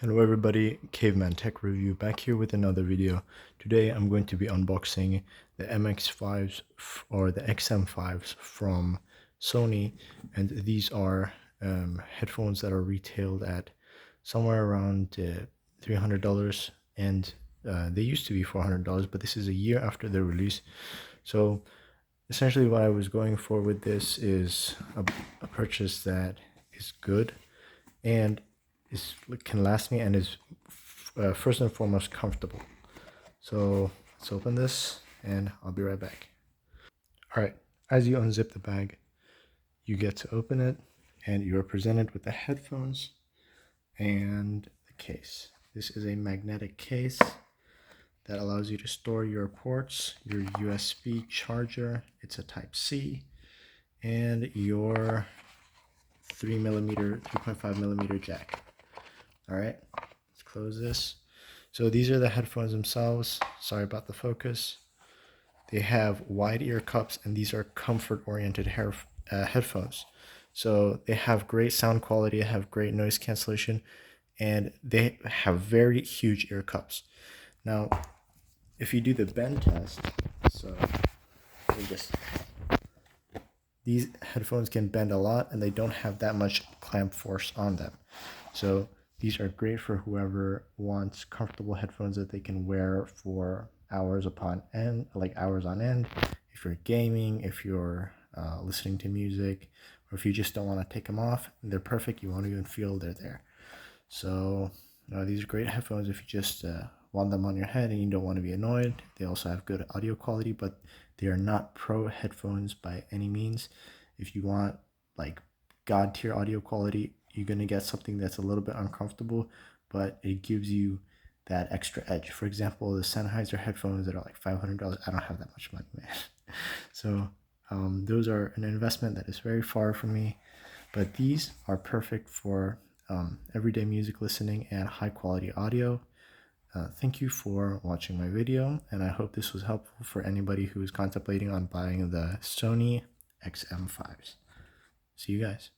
Hello everybody, Caveman Tech Review back here with another video. Today I'm going to be unboxing the MX5s or the XM5s from Sony, and these are headphones that are retailed at somewhere around $300, and they used to be $400, but this is a year after their release. So essentially what I was going for with this is a purchase that is good and can last me and is first and foremost comfortable. So let's open this and I'll be right back. All right, as you unzip the bag, you get to open it and you are presented with the headphones and the case. This is a magnetic case that allows you to store your ports, your USB charger, it's a type C, and your 3.5 millimeter jack. All right, let's close this. So these are the headphones themselves. Sorry about the focus. They have wide ear cups, and these are comfort-oriented headphones. So they have great sound quality, have great noise cancellation, and they have very huge ear cups. Now, if you do the bend test, so let me just, these headphones can bend a lot, and they don't have that much clamp force on them. So these are great for whoever wants comfortable headphones that they can wear for hours upon end, like hours on end. If you're gaming, if you're listening to music, or if you just don't want to take them off, they're perfect. You won't even feel they're there. So these are great headphones if you just want them on your head and you don't want to be annoyed. They also have good audio quality, but they are not pro headphones by any means. If you want like god tier audio quality, you're going to get something that's a little bit uncomfortable, but it gives you that extra edge. For example, the Sennheiser headphones that are like $500, I don't have that much money, man. So those are an investment that is very far from me, but these are perfect for everyday music listening and high quality audio. Thank you for watching my video, and I hope this was helpful for anybody who is contemplating on buying the Sony XM5s. See you guys.